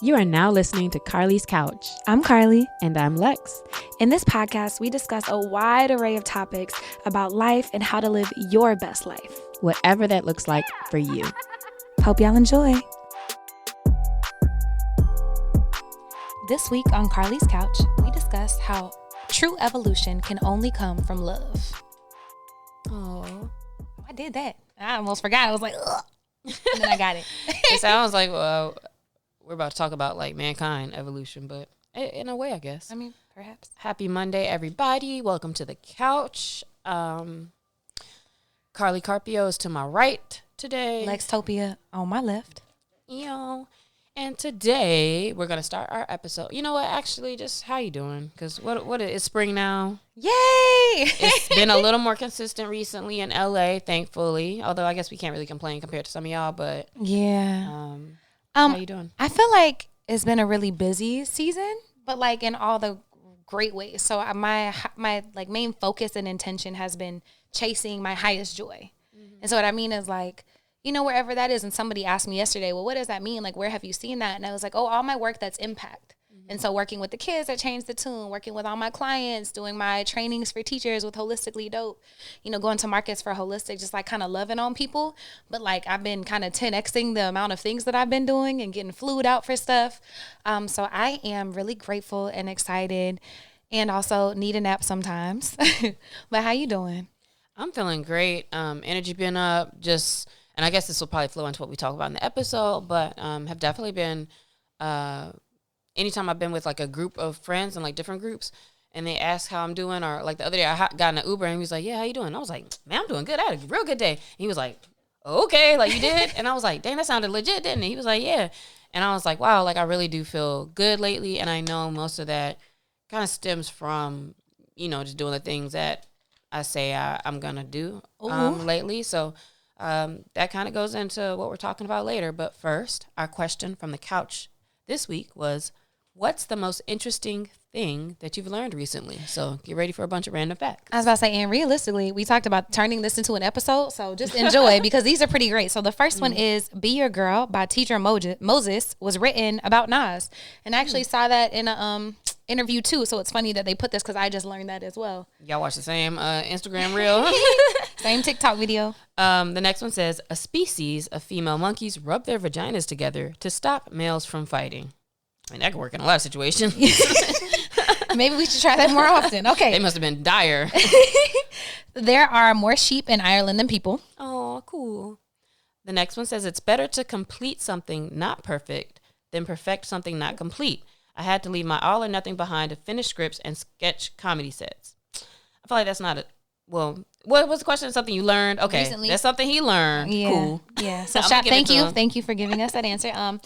You are now listening to Carlie's Couch. I'm Carlie. And I'm Lex. In this podcast, we discuss a wide array of topics about life and how to live your best life. Whatever that looks like for you. Hope y'all enjoy. This week on Carlie's Couch, we discuss how true evolution can only come from love. Oh, I did that. I almost forgot. I was like, ugh. And then I got it. It sounds like, well, we're about to talk about like mankind evolution, but in a way, I guess. I mean, perhaps. Happy Monday, everybody. Welcome to the couch. Carlie Carpio is to my right today. Lextopia on my left. And today we're going to start our episode. You know what? Actually, just how you doing? Because it's spring now. Yay! It's been a little more consistent recently in LA, thankfully. Although I guess we can't really complain compared to some of y'all, but yeah. How you doing? I feel like it's been a really busy season, but like in all the great ways. So my like main focus and intention has been chasing my highest joy. Mm-hmm. And so what I mean is like, you know, wherever that is. And somebody asked me yesterday, well, what does that mean? Like, where have you seen that? And I was like, oh, all my work that's impact. Mm-hmm. And so working with the kids that changed the tune, working with all my clients, doing my trainings for teachers with Holistically Dope, you know, going to markets for holistic, just like kind of loving on people. But like I've been kind of 10xing the amount of things that I've been doing and getting flued out for stuff. So I am really grateful and excited and also need a nap sometimes. But how you doing? I'm feeling great. Energy been up, and I guess this will probably flow into what we talk about in the episode, but have definitely been, anytime I've been with like a group of friends and like different groups and they ask how I'm doing, or like the other day I got in an Uber and he was like, yeah, how you doing? And I was like, man, I'm doing good. I had a real good day. And he was like, okay, like you did? And I was like, dang, that sounded legit, didn't it? He was like, yeah. And I was like, wow, like I really do feel good lately. And I know most of that kind of stems from, you know, just doing the things that I say I'm going to do lately. So that kind of goes into what we're talking about later. But first, our question from the couch this week was, what's the most interesting thing that you've learned recently? So get ready for a bunch of random facts. I was about to say, and realistically, we talked about turning this into an episode. So just enjoy because these are pretty great. So the first one is Be Your Girl by Teacher Moses was written about Nas. And I actually saw that in a interview too. So it's funny that they put this because I just learned that as well. Y'all watch the same Instagram reel? Same TikTok video. The next one says, a species of female monkeys rub their vaginas together to stop males from fighting. I mean, that could work in a lot of situations. Maybe we should try that more often. Okay. They must have been dire. There are more sheep in Ireland than people. Oh, cool. The next one says, it's better to complete something not perfect than perfect something not complete. I had to leave my all or nothing behind to finish scripts and sketch comedy sets. I feel like that's not what was the question? Something you learned? Okay. Recently. That's something he learned. Yeah. Cool. Yeah. So thank you for giving us that answer.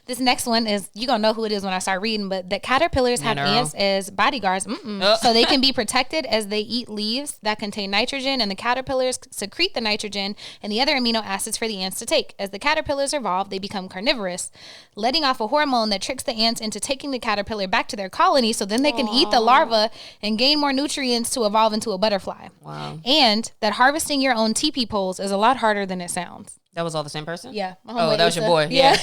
This next one is, you're going to know who it is when I start reading, but the caterpillars have ants as bodyguards. So they can be protected as they eat leaves that contain nitrogen, and the caterpillars secrete the nitrogen and the other amino acids for the ants to take. As the caterpillars evolve, they become carnivorous, letting off a hormone that tricks the ants into taking the caterpillar back to their colony so then they can eat the larva and gain more nutrients to evolve into a butterfly. Wow. And that harvesting your own teepee poles is a lot harder than it sounds. That was all the same person? Yeah. Oh, that was your boy. Yeah.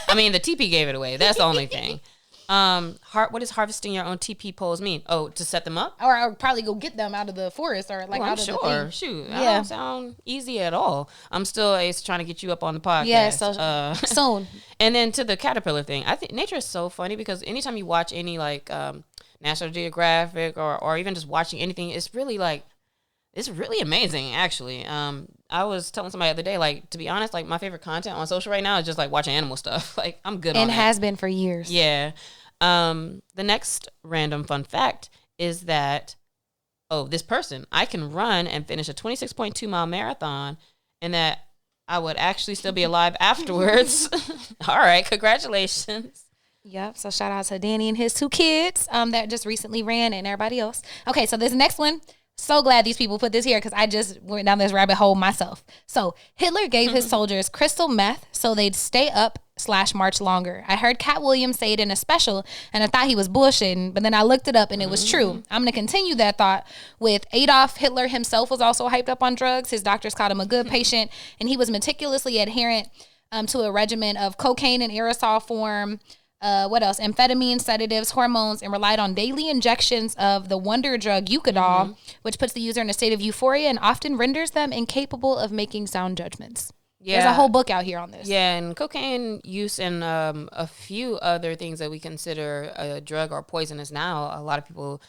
I mean, the TP gave it away. That's the only thing. What does harvesting your own TP poles mean? Oh, to set them up? Or probably go get them out of the forest or like out of the thing. Shoot. That don't sound easy at all. I'm still trying to get you up on the podcast. Yeah, so soon. And then to the caterpillar thing, I think nature is so funny because anytime you watch any like National Geographic or even just watching anything, it's really amazing, actually. I was telling somebody the other day, like, to be honest, like, my favorite content on social right now is just, like, watching animal stuff. Like, I'm good on it. And has been for years. Yeah. The next random fun fact is that, this person, I can run and finish a 26.2-mile marathon, and that I would actually still be alive afterwards. All right, congratulations. Yep. So shout out to Danny and his 2 kids that just recently ran, and everybody else. Okay, so this next one. So glad these people put this here because I just went down this rabbit hole myself. So Hitler gave his soldiers crystal meth so they'd stay up / march longer. I heard Cat Williams say it in a special and I thought he was bullshitting, but then I looked it up and it was true. I'm going to continue that thought with Adolf Hitler himself was also hyped up on drugs. His doctors called him a good patient and he was meticulously adherent to a regimen of cocaine in aerosol form, What else? Amphetamines, sedatives, hormones, and relied on daily injections of the wonder drug Eucadol, which puts the user in a state of euphoria and often renders them incapable of making sound judgments. Yeah. There's a whole book out here on this. Yeah, and cocaine use and a few other things that we consider a drug or poisonous now. A lot of people,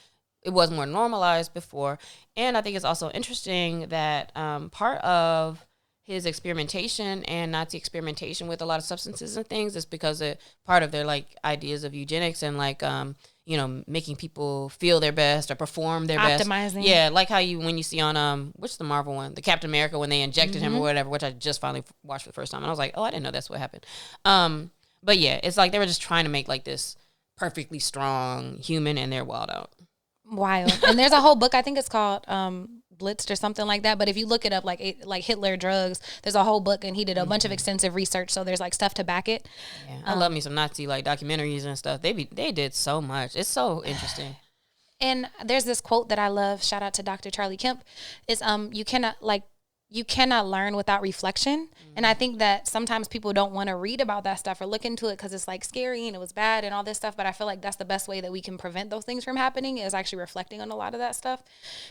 it was more normalized before. And I think it's also interesting that part of his experimentation and Nazi experimentation with a lot of substances and things is because part of their like ideas of eugenics and like making people feel their best or perform their best. Optimizing. Yeah, like how when you see on which the Marvel one, the Captain America, when they injected him or whatever, which I just finally watched for the first time, and I was like, oh, I didn't know that's what happened. But yeah, it's like they were just trying to make like this perfectly strong human, and they're wild out. Wild. And there's a whole book, I think it's called Blitzed or something like that. But if you look it up, like Hitler drugs, there's a whole book, and he did a bunch of extensive research. So there's like stuff to back it. Yeah, I love me some Nazi like documentaries and stuff. They did so much. It's so interesting. And there's this quote that I love. Shout out to Dr. Charlie Kemp. Is you cannot learn without reflection. And I think that sometimes people don't want to read about that stuff or look into it because it's like scary and it was bad and all this stuff. But I feel like that's the best way that we can prevent those things from happening is actually reflecting on a lot of that stuff.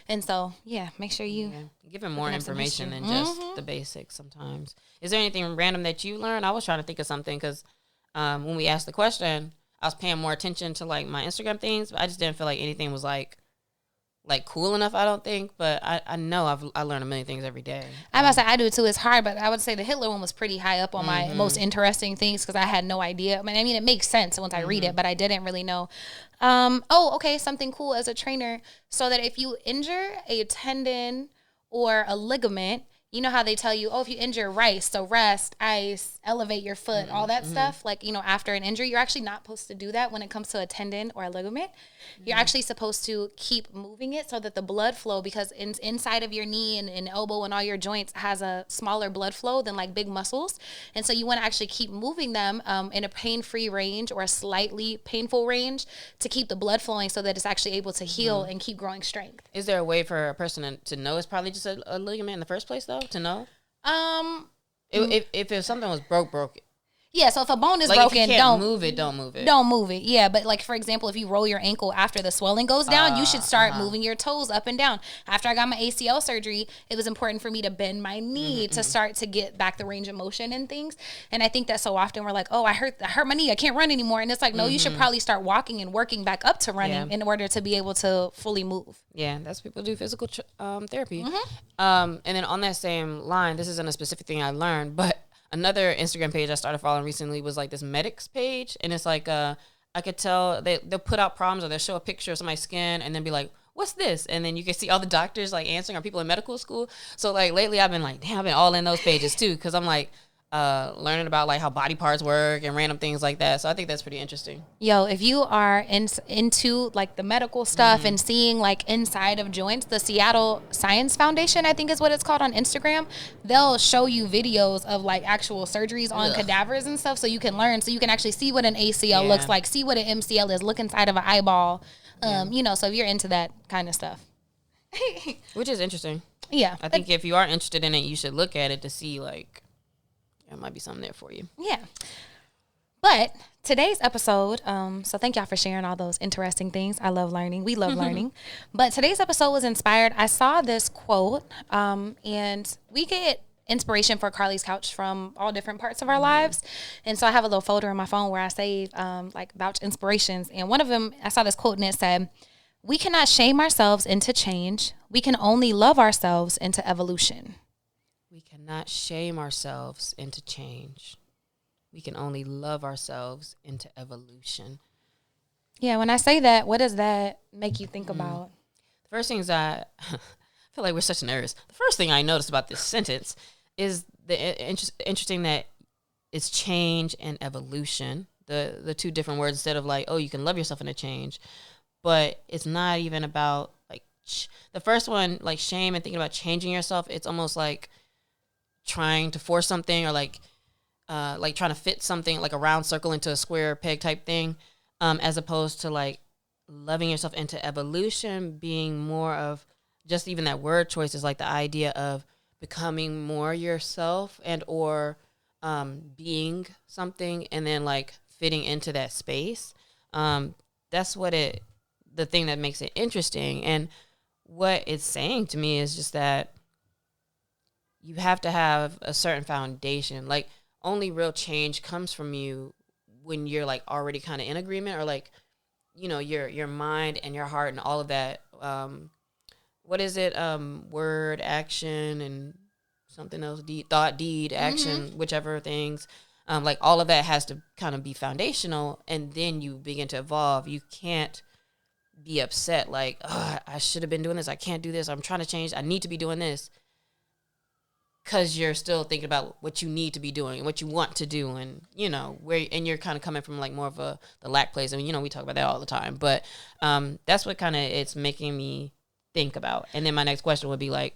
And so, yeah, make sure you give them more information than just the basics sometimes. Is there anything random that you learned? I was trying to think of something because when we asked the question, I was paying more attention to like my Instagram things, but I just didn't feel like anything was like cool enough, I don't think, but I know I learn a million things every day. I'm about to say I do it too. It's hard, but I would say the Hitler one was pretty high up on my most interesting things because I had no idea. I mean, it makes sense once I read it, but I didn't really know. Okay, something cool as a trainer. So that if you injure a tendon or a ligament, you know how they tell you, if you injure rest, ice, elevate your foot, all that stuff, like, after an injury, you're actually not supposed to do that when it comes to a tendon or a ligament. You're actually supposed to keep moving it so that the blood flow, because inside of your knee and elbow and all your joints has a smaller blood flow than like big muscles. And so you want to actually keep moving them in a pain-free range or a slightly painful range to keep the blood flowing so that it's actually able to heal and keep growing strength. Is there a way for a person to know it's probably just a ligament in the first place, though, to know? If something was broke it. Yeah, so if a bone is like broken, if you can't move it, don't move it. Don't move it. Yeah, but like for example, if you roll your ankle after the swelling goes down, you should start moving your toes up and down. After I got my ACL surgery, it was important for me to bend my knee to start to get back the range of motion and things. And I think that so often we're like, oh, I hurt my knee, I can't run anymore. And it's like, no, you should probably start walking and working back up to running in order to be able to fully move. Yeah, that's what people do physical therapy. And then on that same line, this isn't a specific thing I learned, but another Instagram page I started following recently was like this medics page. And it's like, I could tell they'll put out problems or they'll show a picture of somebody's skin and then be like, what's this? And then you can see all the doctors like answering or people in medical school. So like lately I've been like, damn, I've been all in those pages too. Cause I'm like, learning about like how body parts work and random things like that. So I think that's pretty interesting. Yo, if you are into like the medical stuff and seeing like inside of joints, the Seattle Science Foundation, I think is what it's called on Instagram, they'll show you videos of like actual surgeries on cadavers and stuff so you can learn, so you can actually see what an ACL looks like, see what an MCL is, look inside of an eyeball, so if you're into that kind of stuff. Which is interesting. Yeah. I think if you are interested in it, you should look at it to see like, there might be something there for you. Yeah. But today's episode, so thank y'all for sharing all those interesting things. I love learning. We love learning. But today's episode was inspired. I saw this quote, and we get inspiration for Carlie's Couch from all different parts of our lives. And so I have a little folder on my phone where I save like vouch inspirations. And one of them, I saw this quote and it said, "We cannot shame ourselves into change. We can only love ourselves into evolution." We cannot shame ourselves into change. We can only love ourselves into evolution. Yeah, when I say that, what does that make you think about? The first thing is I feel like we're such nerds. The first thing I noticed about this sentence is the interesting that it's change and evolution, the two different words, instead of like, oh, you can love yourself into change. But it's not even about like the first one, like shame and thinking about changing yourself. It's almost like trying to force something or like trying to fit something like a round circle into a square peg type thing, as opposed to like loving yourself into evolution being more of just even that word choice is like the idea of becoming more yourself and or being something and then like fitting into that space. That's the thing that makes it interesting. And what it's saying to me is just that you have to have a certain foundation. Like, only real change comes from you when you're like already kind of in agreement, or like, your mind and your heart and all of that. What is it? Word, action, and something else. Thought, deed, action, whichever things. Like, all of that has to kind of be foundational, and then you begin to evolve. You can't be upset like, oh, I should have been doing this. I can't do this. I'm trying to change. I need to be doing this. Because you're still thinking about what you need to be doing, what you want to do, and and you're kind of coming from like more of the lack place. I mean, we talk about that all the time, but that's what kind of it's making me think about. And then my next question would be like,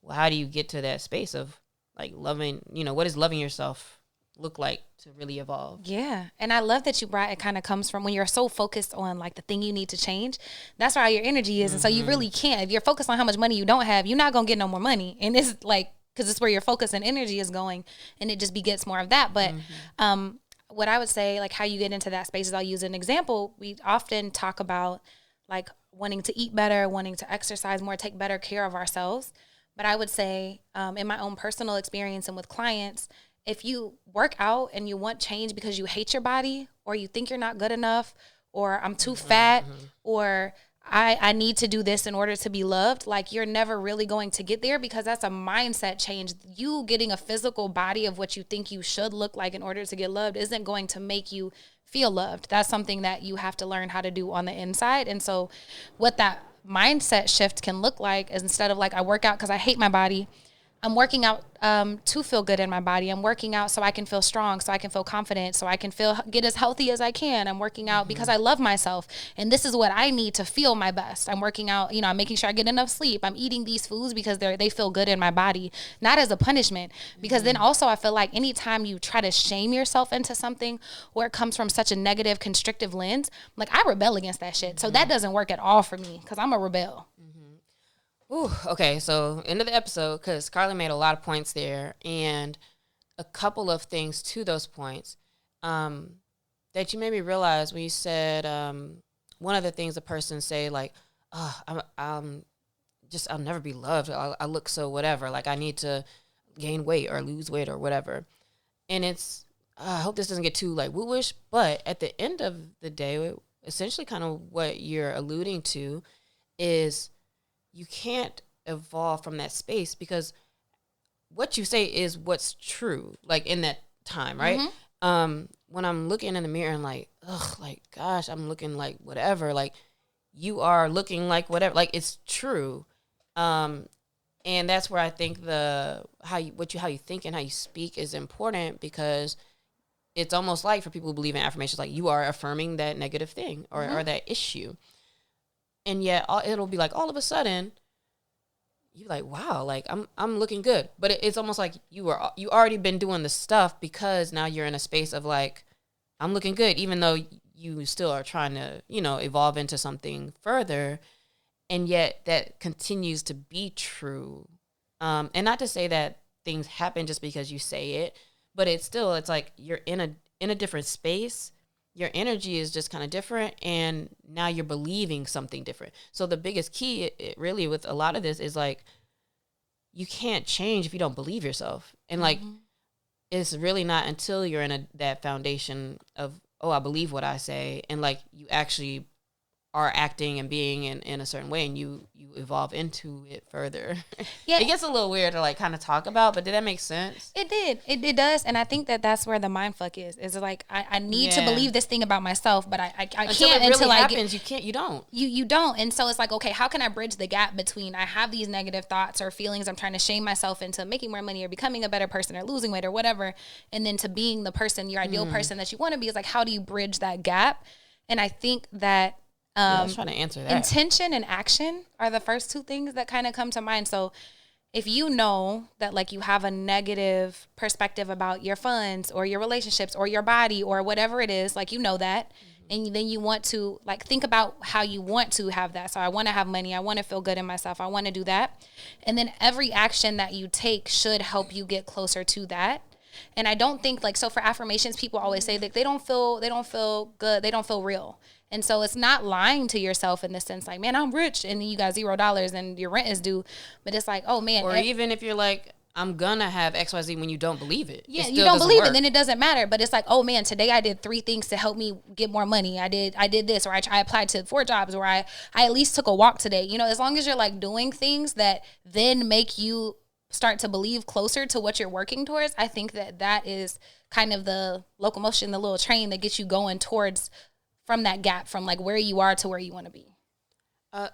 well, how do you get to that space of like loving? What does loving yourself look like to really evolve? Yeah. And I love that you brought, it kind of comes from when you're so focused on like the thing you need to change. That's where all your energy is, and so you really can't. If you're focused on how much money you don't have, you're not gonna get no more money, and it's like, because it's where your focus and energy is going, and it just begets more of that. But what I would say, like how you get into that space is, I'll use an example. We often talk about like wanting to eat better, wanting to exercise more, take better care of ourselves. But I would say in my own personal experience and with clients, if you work out and you want change because you hate your body, or you think you're not good enough, or I'm too fat, or I need to do this in order to be loved, like, you're never really going to get there, because that's a mindset change. You getting a physical body of what you think you should look like in order to get loved isn't going to make you feel loved. That's something that you have to learn how to do on the inside. And so what that mindset shift can look like is, instead of like, I work out because I hate my body, I'm working out to feel good in my body. I'm working out so I can feel strong, so I can feel confident, so I can get as healthy as I can. I'm working out because I love myself, and this is what I need to feel my best. I'm working out, I'm making sure I get enough sleep. I'm eating these foods because they feel good in my body, not as a punishment. Because then also I feel like anytime you try to shame yourself into something where it comes from such a negative, constrictive lens, like, I rebel against that shit. So that doesn't work at all for me, because I'm a rebel. Ooh, okay, so end of the episode, because Carlie made a lot of points there, and a couple of things to those points that you made me realize when you said one of the things a person say, like, oh, I'll never be loved. I look so whatever. Like, I need to gain weight or lose weight or whatever. And it's, I hope this doesn't get too like woo-ish, but at the end of the day, essentially kind of what you're alluding to is, you can't evolve from that space, because what you say is what's true, like, in that time, right? When I'm looking in the mirror and like, ugh, like, gosh, I'm looking like whatever, like, you are looking like whatever, like, it's true. And that's where I think how you think and how you speak is important, because it's almost like, for people who believe in affirmations, like, you are affirming that negative thing or that issue. And yet it'll be like, all of a sudden, you're like, wow, like, I'm looking good. But it's almost like you already been doing the stuff, because now you're in a space of like, I'm looking good, even though you still are trying to, evolve into something further. And yet that continues to be true. And not to say that things happen just because you say it, but it's like you're in a different space. Your energy is just kind of different, and now you're believing something different. So the biggest key, really, with a lot of this is like, you can't change if you don't believe yourself. And like, it's really not until you're in that foundation of, oh, I believe what I say, and like, you actually are acting and being in a certain way, and you evolve into it further. Yeah, it gets a little weird to like kind of talk about, but did that make sense? It did. It does, and I think that's where the mind fuck is. Is like, I need to believe this thing about myself, but I can't until it happens. You don't. You don't, and so it's like, okay, how can I bridge the gap between I have these negative thoughts or feelings I'm trying to shame myself into making more money or becoming a better person or losing weight or whatever, and then to being the person, your ideal person that you want to be, is like, how do you bridge that gap? And I think that I was trying to answer that. Intention and action are the first two things that kind of come to mind. So if you know that like you have a negative perspective about your funds or your relationships or your body or whatever it is, like, that, and then you want to like think about how you want to have that. So I want to have money. I want to feel good in myself. I want to do that. And then every action that you take should help you get closer to that. And I don't think like, so for affirmations, people always say that they don't feel good, they don't feel real. And so it's not lying to yourself in the sense like, man, I'm rich, and you got $0 and your rent is due. But it's like, oh man. Or even if you're like, I'm gonna have XYZ when you don't believe it. Yeah, it you don't believe work. it, then it doesn't matter. But it's like, oh man, today I did 3 things to help me get more money. I did this, or I applied to 4 jobs, or I at least took a walk today. You know, as long as you're like doing things that then make you start to believe closer to what you're working towards, I think that is kind of the locomotion, the little train that gets you going towards from that gap from like where you are to where you want to be.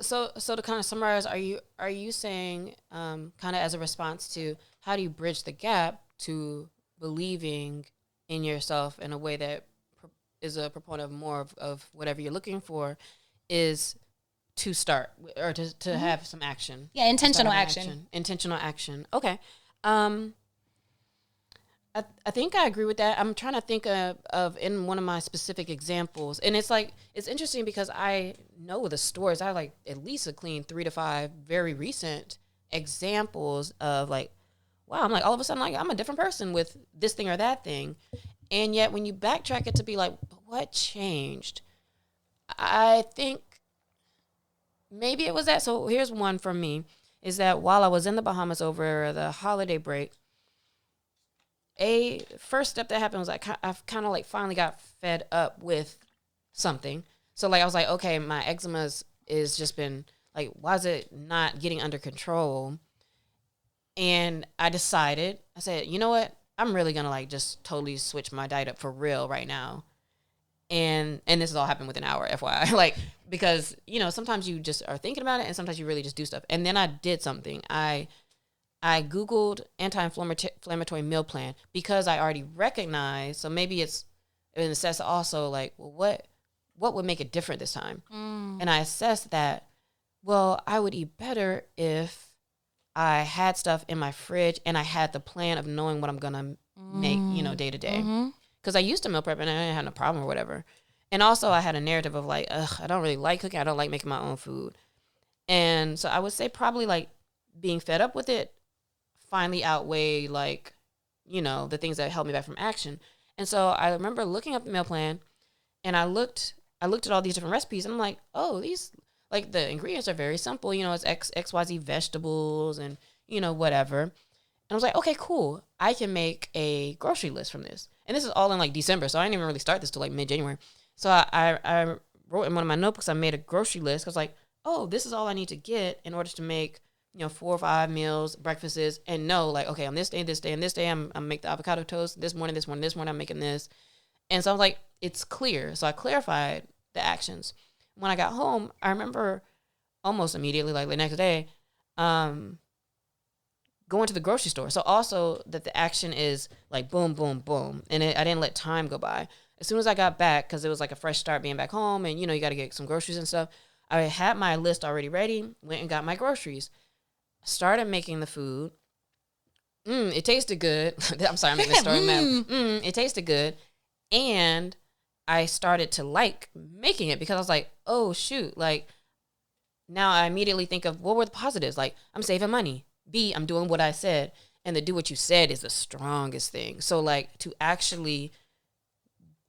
So to kind of summarize, are you saying kind of as a response to how do you bridge the gap to believing in yourself in a way that is a proponent of more of whatever you're looking for, is to start or to have some action? Yeah, intentional action. Intentional action. Okay. I think I agree with that. I'm trying to think of in one of my specific examples. And it's like, it's interesting because I know the stories. I have like at least a clean 3 to 5 very recent examples of like, wow, I'm like, all of a sudden, like, I'm a different person with this thing or that thing. And yet when you backtrack it to be like, what changed? I think maybe it was that. So here's one from me, is that while I was in the Bahamas over the holiday break, a first step that happened was like I kind of like finally got fed up with something. So like I was like, okay, my eczema is just been like, why is it not getting under control? And I said, you know what? I'm really gonna like just totally switch my diet up for real right now. And this has all happened within an hour, FYI. Like, because, you know, sometimes you just are thinking about it and sometimes you really just do stuff. And then I did something. I Googled anti-inflammatory meal plan because I already recognized, so maybe it's an assess also like, well, what would make it different this time? And I assessed that, well, I would eat better if I had stuff in my fridge and I had the plan of knowing what I'm going to make, you know, day to day. Because I used to meal prep and I didn't have no problem or whatever. And also I had a narrative of like, I don't really like cooking. I don't like making my own food. And so I would say probably like being fed up with it finally outweigh like, you know, the things that held me back from action. And so I remember looking up the meal plan and I looked at all these different recipes and I'm like, oh, these, like the ingredients are very simple. You know, it's XYZ vegetables and, you know, whatever. And I was like, okay, cool. I can make a grocery list from this. And this is all in like December. So I didn't even really start this till like mid-January. So I wrote in one of my notebooks, I made a grocery list. I was like, oh, this is all I need to get in order to make, you know, 4 or 5 meals, breakfasts, and know like, okay, on this day, and this day, I'm make the avocado toast. This morning, I'm making this. And so I was like, it's clear. So I clarified the actions. When I got home, I remember almost immediately, like the next day, going to the grocery store. So also that the action is like boom, boom, boom. And I didn't let time go by. As soon as I got back, because it was like a fresh start being back home and, you know, you got to get some groceries and stuff. I had my list already ready, went and got my groceries. Started making the food. It tasted good. I'm sorry, I'm making this story mad. It tasted good. And I started to like making it because I was like, oh, shoot. Like, now I immediately think of what were the positives? Like, I'm saving money. B, I'm doing what I said. And the do what you said is the strongest thing. So, like, to actually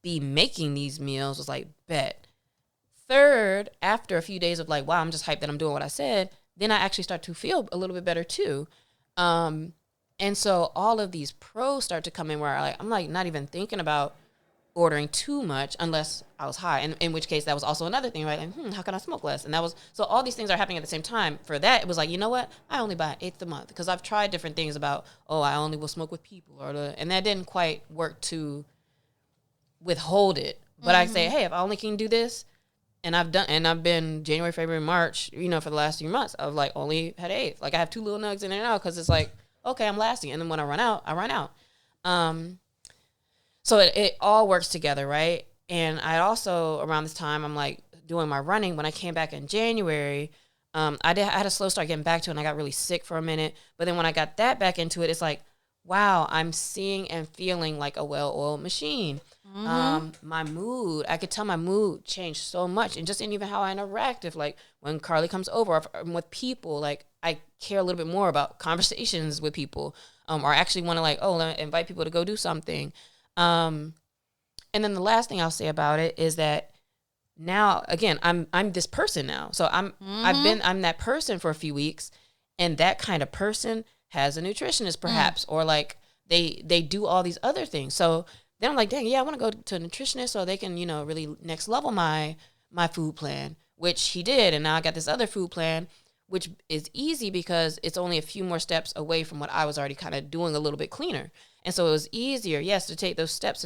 be making these meals was like, bet. Third, after a few days of like, wow, I'm just hyped that I'm doing what I said, then I actually start to feel a little bit better too. And so all of these pros start to come in where I'm like not even thinking about ordering too much unless I was high. And in which case that was also another thing, right? Like, how can I smoke less? And that was, so all these things are happening at the same time. For that, it was like, you know what? I only buy an eighth a month because I've tried different things about, oh, I only will smoke with people and that didn't quite work to withhold it. But I say, hey, if I only can do this, and I've been January, February, March, you know, for the last few months, I've like only had 8. Like I have 2 little nugs in and out because it's like, okay, I'm lasting. And then when I run out, I run out. So it all works together, right? And I also, around this time, I'm like doing my running. When I came back in January, I had a slow start getting back to it and I got really sick for a minute. But then when I got that back into it, it's like, wow, I'm seeing and feeling like a well-oiled machine. My mood, I could tell my mood changed so much, and just in even how I interact. If like when Carlie comes over, or if I'm with people, like I care a little bit more about conversations with people, or actually want to like, invite people to go do something. And then the last thing I'll say about it is that now, again, I'm this person now. So I'm that person for a few weeks, and that kind of person has a nutritionist perhaps, or like they do all these other things. So then I'm like, dang, yeah, I want to go to a nutritionist so they can, really next level my food plan, which he did. And now I got this other food plan, which is easy because it's only a few more steps away from what I was already kind of doing a little bit cleaner. And so it was easier, yes, to take those steps.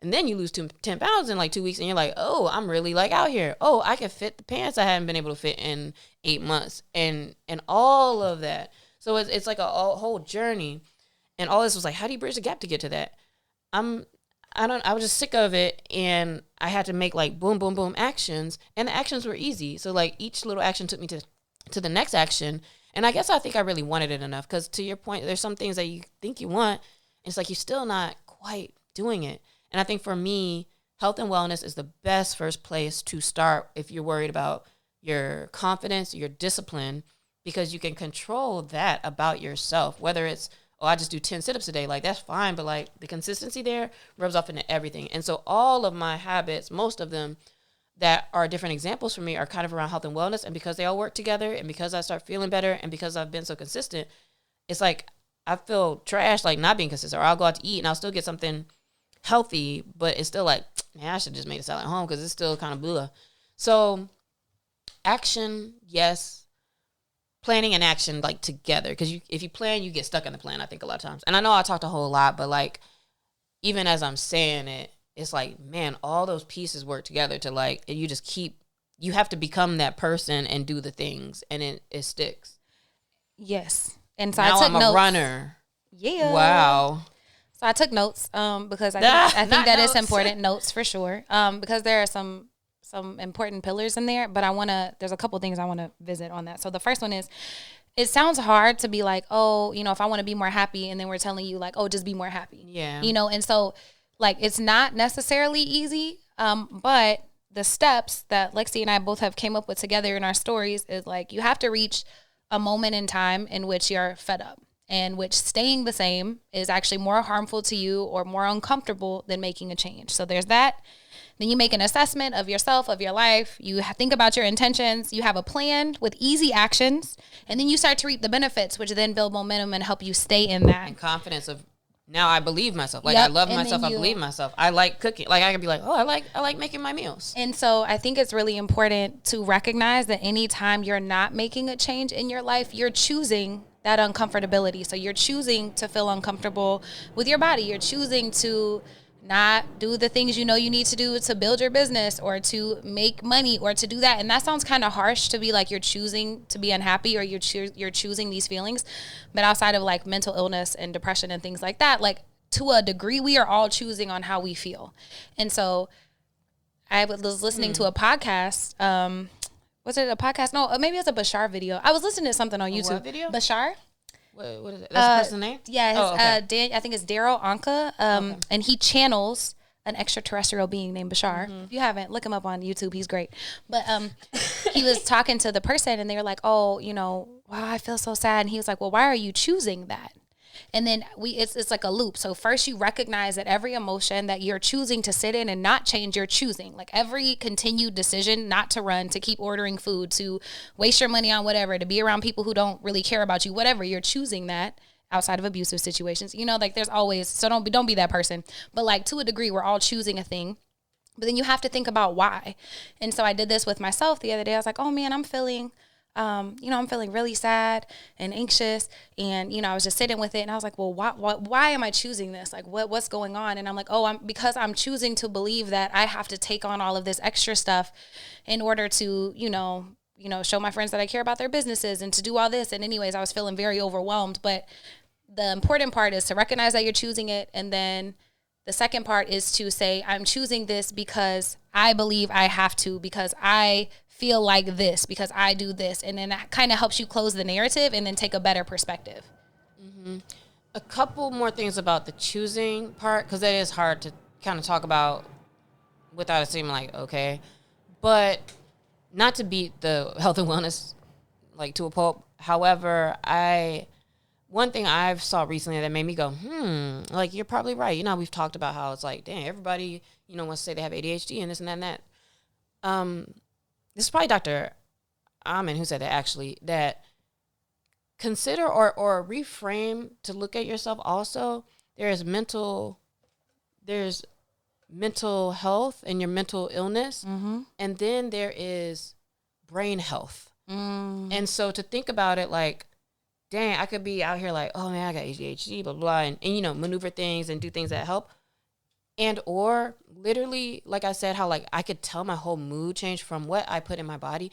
And then you lose 10 pounds in like 2 weeks, and you're like, oh, I'm really like out here. Oh, I can fit the pants I haven't been able to fit in 8 months, and all of that. So it's like a whole journey. And all this was like, how do you bridge the gap to get to that? I was just sick of it, and I had to make like boom, boom, boom actions, and the actions were easy. So like each little action took me to the next action. And I guess I think I really wanted it enough, because to your point, there's some things that you think you want, and it's like you're still not quite doing it. And I think for me, health and wellness is the best first place to start if you're worried about your confidence, your discipline, because you can control that about yourself. Whether it's, I just do 10 sit-ups a day, like that's fine, but like the consistency there rubs off into everything. And so all of my habits, most of them that are different examples for me, are kind of around health and wellness. And because they all work together, and because I start feeling better, and because I've been so consistent, it's like I feel trash like not being consistent. Or I'll go out to eat and I'll still get something healthy, but it's still like, man, I should just make a salad at home because it's still kind of blah. So action, yes. Planning and action, like together. Because if you plan, you get stuck in the plan, I think, a lot of times. And I know I talked a whole lot, but like, even as I'm saying it, it's like, man, all those pieces work together to like, and you have to become that person and do the things, and it sticks. Yes. And so now I took I'm a notes. runner. Yeah. Wow. So I took notes because I think that is important. Notes for sure. Because there are some important pillars in there, but there's a couple things I want to visit on that. So the first one is, it sounds hard to be like, oh, if I want to be more happy, and then we're telling you like, oh, just be more happy. Yeah. And so like, it's not necessarily easy. But the steps that Lexi and I both have came up with together in our stories is like, you have to reach a moment in time in which you're fed up, and which staying the same is actually more harmful to you or more uncomfortable than making a change. So there's that. Then you make an assessment of yourself, of your life. You think about your intentions. You have a plan with easy actions. And then you start to reap the benefits, which then build momentum and help you stay in that. And confidence of, now I believe myself. Like, I love myself. I believe myself. I like cooking. Like, I can be like, oh, I like making my meals. And so I think it's really important to recognize that anytime you're not making a change in your life, you're choosing that uncomfortability. So you're choosing to feel uncomfortable with your body. You're choosing to not do the things you need to do to build your business, or to make money, or to do that. And that sounds kind of harsh, to be like you're choosing to be unhappy, or you're choosing these feelings. But outside of like mental illness and depression and things like that, like to a degree, we are all choosing on how we feel. And so I was listening to a podcast. Was it a podcast? No, maybe it's a Bashar video. I was listening to something on YouTube. What video? Bashar. What is it? That's the person's name? Yeah, I think it's Daryl Anka, and he channels an extraterrestrial being named Bashar. Mm-hmm. If you haven't, look him up on YouTube. He's great. But he was talking to the person, and they were like, oh, wow, I feel so sad. And he was like, well, why are you choosing that? And then it's like a loop. So first you recognize that every emotion that you're choosing to sit in and not change, you're choosing. Like every continued decision not to run, to keep ordering food, to waste your money on whatever, to be around people who don't really care about you, whatever, you're choosing that outside of abusive situations. Like there's always, so don't be that person. But like to a degree, we're all choosing a thing. But then you have to think about why. And so I did this with myself the other day. I was like, oh man, I'm feeling really sad and anxious, and I was just sitting with it, and I was like, well, why am I choosing this? Like, what's going on? And I'm like, oh, because I'm choosing to believe that I have to take on all of this extra stuff in order to, show my friends that I care about their businesses and to do all this. And anyways, I was feeling very overwhelmed. But the important part is to recognize that you're choosing it, and then the second part is to say, I'm choosing this because I believe I have to, because I feel like this, because I do this. And then that kind of helps you close the narrative and then take a better perspective. Mm-hmm. A couple more things about the choosing part, because that is hard to kind of talk about without it seeming like, okay. But not to beat the health and wellness like to a pulp. However, one thing I've saw recently that made me go, like you're probably right. You know, we've talked about how it's like, dang, everybody, you know, wants to say they have ADHD and this and that and that. This is probably Dr. Amen who said that actually, that consider or reframe to look at yourself also. There's mental health and your mental illness. And then there is brain health. And so to think about it like, dang, I could be out here like, oh man, I got ADHD, blah, blah, and you know, maneuver things and do things that help. And or literally, like I said, how like I could tell my whole mood change from what I put in my body.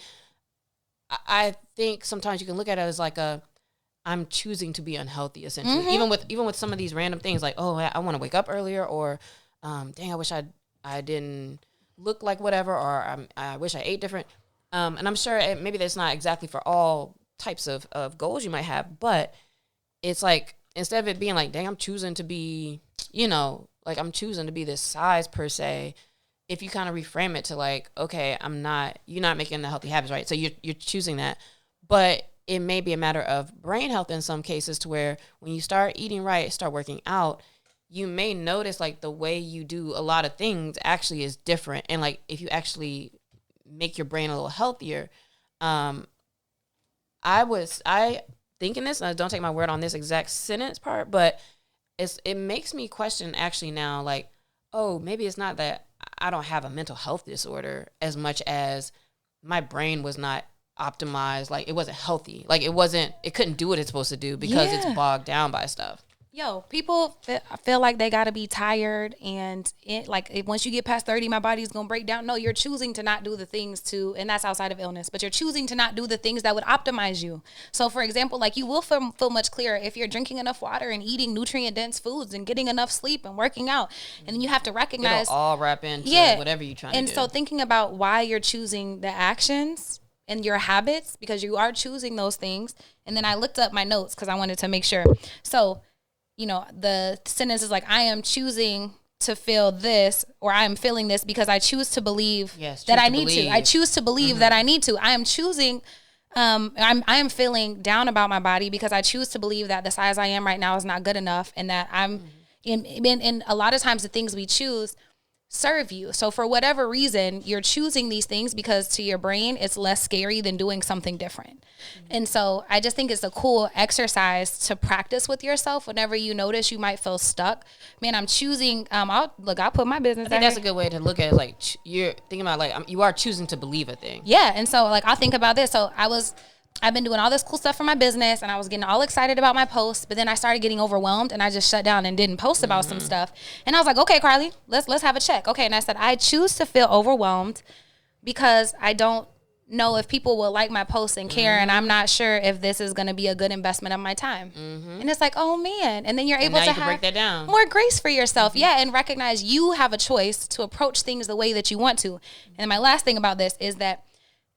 I think sometimes you can look at it as like I'm choosing to be unhealthy, essentially. Even with some of these random things like, oh, I want to wake up earlier, or dang, I wish I didn't look like whatever, or I wish I ate different. And I'm sure maybe that's not exactly for all types of goals you might have, but it's like, instead of it being like, dang, I'm choosing to be, you know, like I'm choosing to be this size per se, if you kind of reframe it to like, okay, you're not making the healthy habits, right? So you're choosing that, but it may be a matter of brain health in some cases, to where when you start eating right, start working out, you may notice like the way you do a lot of things actually is different. And like, if you actually make your brain a little healthier, I thinking this, and don't take my word on this exact sentence part, but it makes me question actually now, like, oh, maybe it's not that I don't have a mental health disorder as much as my brain was not optimized. Like, it wasn't healthy. Like, it couldn't do what it's supposed to do because it's bogged down by stuff. Yo, people feel like they got to be tired, and once you get past 30, my body's going to break down. No, you're choosing to not do the things and that's outside of illness, but you're choosing to not do the things that would optimize you. So for example, like, you will feel much clearer if you're drinking enough water and eating nutrient dense foods and getting enough sleep and working out. And then you have to recognize, it'll all wrap into whatever you're trying to do. And so thinking about why you're choosing the actions and your habits, because you are choosing those things. And then I looked up my notes because I wanted to make sure. So, you know, the sentence is like, I am choosing to feel this, or I am feeling this because I choose to believe that I need to. I choose to believe that I need to. I am choosing, I am feeling down about my body because I choose to believe that the size I am right now is not good enough, and that I'm in a lot of times the things we choose serve you. So for whatever reason, you're choosing these things because to your brain, it's less scary than doing something different. And so I just think it's a cool exercise to practice with yourself whenever you notice you might feel stuck. Man, I'm choosing, I'll put my business I think that's a good way to look at it. Like, you're thinking about like, you are choosing to believe a thing. Yeah. And so like, I'll think about this. So I've been doing all this cool stuff for my business, and I was getting all excited about my posts, but then I started getting overwhelmed, and I just shut down and didn't post about some stuff. And I was like, okay, Carlie, let's have a check. Okay. And I said, I choose to feel overwhelmed because I don't know if people will like my posts and care, and I'm not sure if this is going to be a good investment of my time. And it's like, oh man. And then you're able to break that down. More grace for yourself. Yeah. And recognize you have a choice to approach things the way that you want to. And my last thing about this is that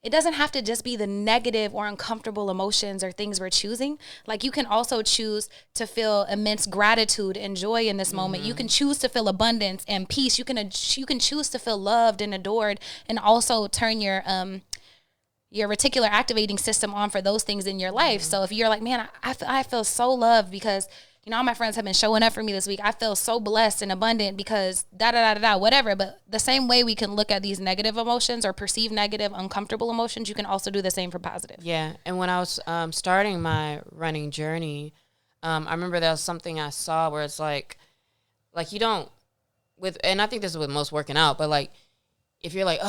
it doesn't have to just be the negative or uncomfortable emotions or things we're choosing. Like, you can also choose to feel immense gratitude and joy in this moment. You can choose to feel abundance and peace. You can choose to feel loved and adored, and also turn your reticular activating system on for those things in your life. So if you're like, man, I feel so loved because, you know, all my friends have been showing up for me this week. I feel so blessed and abundant because whatever. But the same way we can look at these negative emotions or perceived negative, uncomfortable emotions, you can also do the same for positive. Yeah. And when I was starting my running journey, I remember there was something I saw where it's like you don't, and I think this is with most working out, but like, if you're like,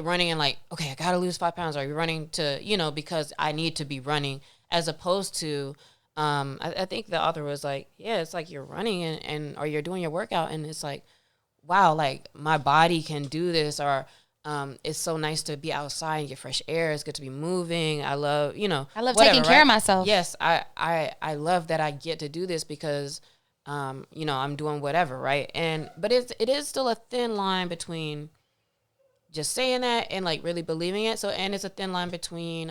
running and like, okay, I got to lose 5 pounds, or you're running to, you know, because I need to be running, as opposed to, I think the author was like, yeah, it's like you're running or you're doing your workout, and it's like, wow, like my body can do this, or it's so nice to be outside and get fresh air. It's good to be moving. I love taking care of myself. Yes, I love that I get to do this because, you know, I'm doing whatever, right? But it is still a thin line between just saying that and like really believing it. So, and it's a thin line between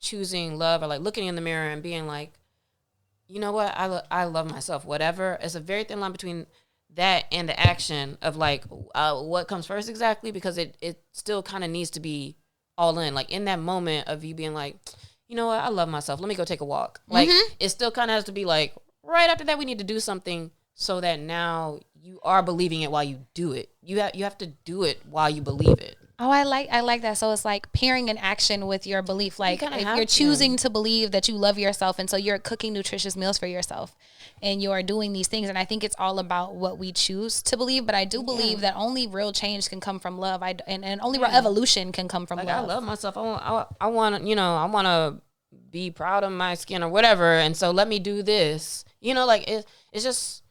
choosing love, or like looking in the mirror and being like, you know what, I love myself, whatever. It's a very thin line between that and the action of like what comes first exactly, because it still kind of needs to be all in, like in that moment of you being like, you know what, I love myself. Let me go take a walk. Like, it still kind of has to be like, right after that, we need to do something so that now you are believing it while you do it. You have to do it while you believe it. Oh, I like that. So it's like pairing an action with your belief. Like if you're choosing to believe that you love yourself, and so you're cooking nutritious meals for yourself and you're doing these things. And I think it's all about what we choose to believe. But I do believe that only real change can come from love. And only real evolution can come from love. I love myself. I want to be proud of my skin or whatever. And so let me do this. You know, like it's just,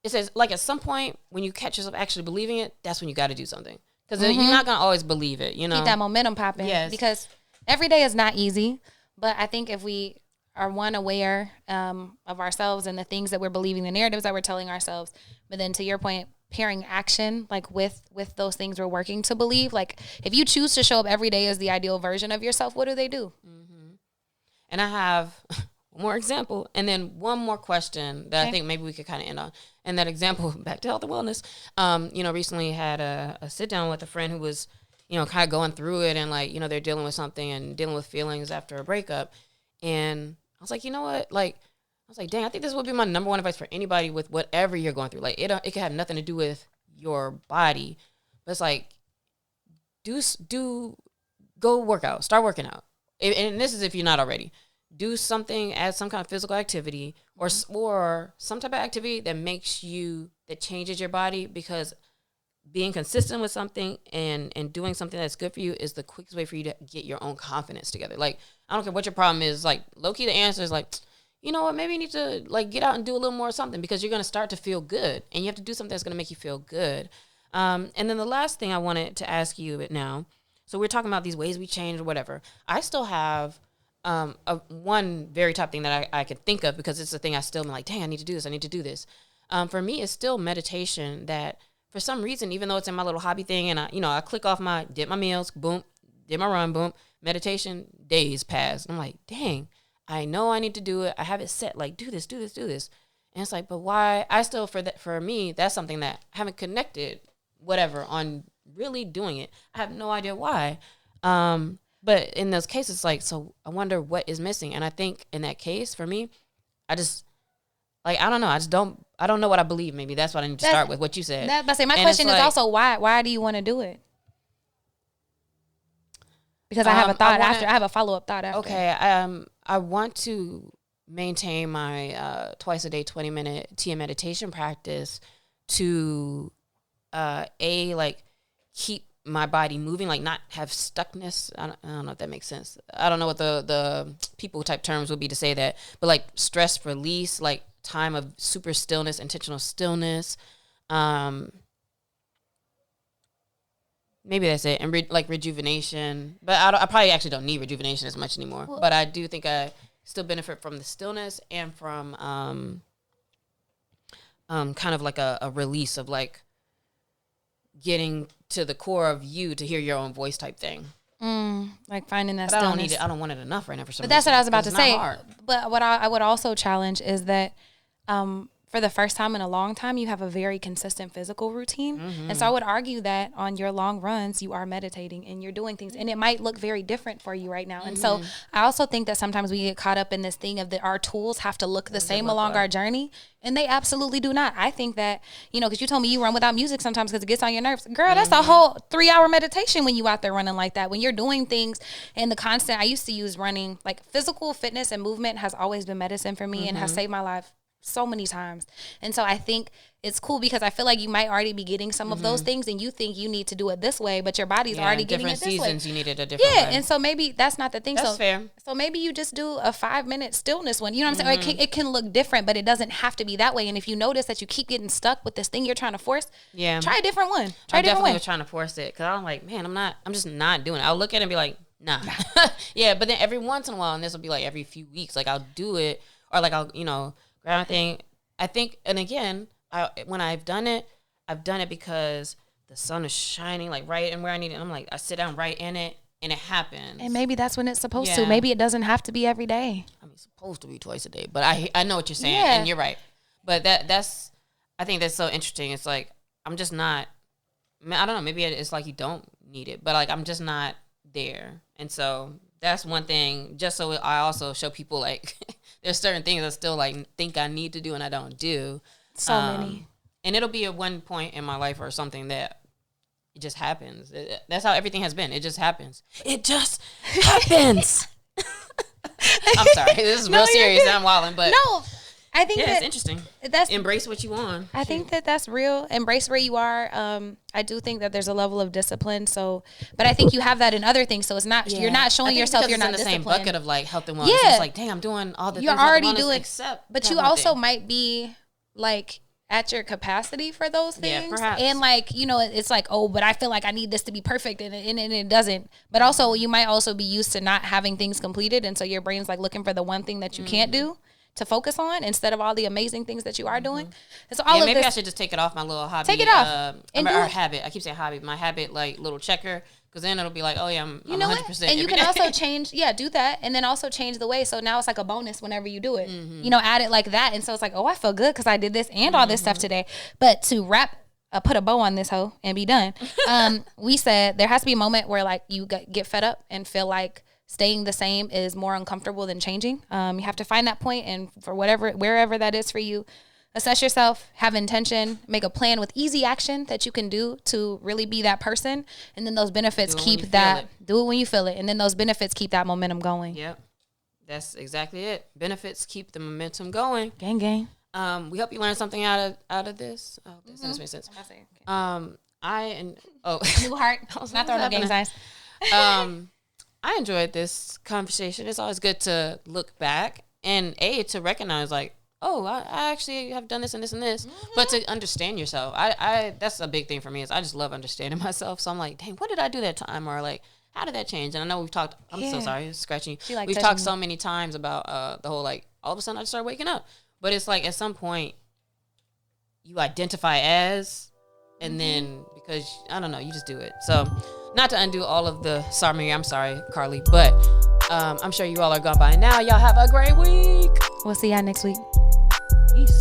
it says like at some point when you catch yourself actually believing it, that's when you got to do something. Because you're not going to always believe it, you know. Keep that momentum popping. Yes. Because every day is not easy. But I think if we are, one, aware of ourselves and the things that we're believing, the narratives that we're telling ourselves, but then to your point, pairing action like with those things we're working to believe. Like if you choose to show up every day as the ideal version of yourself, what do they do? Mm-hmm. And I have one more example and then one more question that I think maybe we could kind of end on. And that example, back to health and wellness, recently had a sit down with a friend who was, kind of going through it and like, they're dealing with something and dealing with feelings after a breakup. And I was like, you know what? Like, I was like, dang, I think this would be my number one advice for anybody with whatever you're going through. Like it could have nothing to do with your body, but it's like, go work out, start working out. And this is if you're not already. Do something, add some kind of physical activity or some type of activity that changes your body, because being consistent with something and doing something that's good for you is the quickest way for you to get your own confidence together. Like, I don't care what your problem is. Like, low-key, the answer is like, you know what, maybe you need to like get out and do a little more something, because you're going to start to feel good and you have to do something that's going to make you feel good. And then the last thing I wanted to ask you now, so we're talking about these ways we change or whatever. I still have one very top thing that I can think of, because it's the thing I still am like, dang, I need to do this. For me, it's still meditation that for some reason, even though it's in my little hobby thing and I click off did my meals, boom, did my run, boom, meditation, days pass. I'm like, dang, I know I need to do it. I have it set, like, do this. And it's like, but why? I still, for me, that's something that I haven't connected whatever on really doing it. I have no idea why. But in those cases, it's like, so I wonder what is missing. And I think in that case, for me, I just, like, I don't know. I don't know what I believe. Maybe that's what I need to start with, what you said. My question is also, why do you want to do it? Because I have a thought after. I have a follow-up thought after. Okay. I want to maintain my twice a day 20-minute TM meditation practice to like keep my body moving, like not have stuckness. I don't know if that makes sense. I don't know what the people type terms would be to say that, but like stress release, like time of super stillness, intentional stillness. Maybe that's it. And like rejuvenation, but I probably actually don't need rejuvenation as much anymore. Well, but I do think I still benefit from the stillness and from kind of like a release of like getting to the core of you to hear your own voice type thing. Like finding that but stillness. I don't need it. I don't want it enough right now for some reason. But that's what I was about to say. Hard. But what I would also challenge is that for the first time in a long time, you have a very consistent physical routine. Mm-hmm. And so I would argue that on your long runs, you are meditating and you're doing things. And it might look very different for you right now. Mm-hmm. And so I also think that sometimes we get caught up in this thing of that our tools have to look the same along our journey. And they absolutely do not. I think that, because you told me you run without music sometimes because it gets on your nerves. Girl, that's a whole 3-hour meditation when you out there running like that. When you're doing things and I used to use running, like physical fitness and movement has always been medicine for me and has saved my life so many times. And so I think it's cool because I feel like you might already be getting some of those things and you think you need to do it this way, but your body's already getting it this way. Different seasons you needed a different way. And so maybe that's not the thing. That's fair. So maybe you just do a 5-minute stillness one. You know what I'm saying? Or it can look different, but it doesn't have to be that way. And if you notice that you keep getting stuck with this thing you're trying to force, try a different one. I definitely was trying to force it because I'm like, man, I'm just not doing it. I'll look at it and be like, nah. Yeah, but then every once in a while, and this will be like every few weeks, like I'll do it or like I'll, grab my thing. I think, and again, when I've done it because the sun is shining like right in where I need it. And I'm like, I sit down right in it and it happens. And maybe that's when it's supposed to. Maybe it doesn't have to be every day. I mean, it's supposed to be twice a day, but I know what you're saying and you're right. But I think that's so interesting. It's like, I'm just not, I don't know, maybe it's like you don't need it, but like, I'm just not there. And so that's one thing. Just so I also show people like there's certain things I still like think I need to do and I don't do. So many. And it'll be at one point in my life or something that it just happens. That's how everything has been. It just happens. It just happens. I'm sorry. This is real serious. I'm wilding, but no, I think it's interesting. That's embrace what you want. I think that's real. Embrace where you are. I do think that there's a level of discipline. So, but I think you have that in other things. So it's not you're not showing yourself you're not in the disciplined. same bucket of like health and wellness. Yeah, it's like dang, I'm doing all the you're things already health and wellness doing. Except but you also might be like at your capacity for those things. Yeah, perhaps. And like, you know, it's like, oh, but I feel like I need this to be perfect and it doesn't. But also you might also be used to not having things completed. And so your brain's like looking for the one thing that you can't do to focus on instead of all the amazing things that you are doing. And so all of maybe this, I should just take it off my little hobby. Take it off. Or habit. I keep saying hobby. My habit, like little checker. Because then it'll be like, oh yeah, I'm 100%. And you can also change, do that. And then also change the way. So now it's like a bonus whenever you do it. You know, add it like that. And so it's like, oh, I feel good because I did this and all this stuff today. But to put a bow on this hoe and be done, we said there has to be a moment where like you get fed up and feel like staying the same is more uncomfortable than changing. You have to find that point, and for wherever that is for you, assess yourself, have intention, make a plan with easy action that you can do to really be that person. And then those benefits do it when you feel it. And then those benefits keep that momentum going. Yep. That's exactly it. Benefits keep the momentum going. Gang, gang. We hope you learned something out of this. I hope this makes sense. New heart. Not throwing no gang signs. I enjoyed this conversation. It's always good to look back and to recognize like, oh, I actually have done this and this and this, but to understand yourself. I that's a big thing for me is I just love understanding myself. So I'm like, dang, what did I do that time? Or like, how did that change? And I know we've talked, I'm so sorry, scratching you. We've talked so many times about the whole, like, all of a sudden I just started waking up. But it's like, at some point, you identify as, and then, because, I don't know, you just do it. So, not to undo all of the, I'm sorry, Carlie, but I'm sure you all are gone by now. Y'all have a great week. We'll see y'all next week. Peace.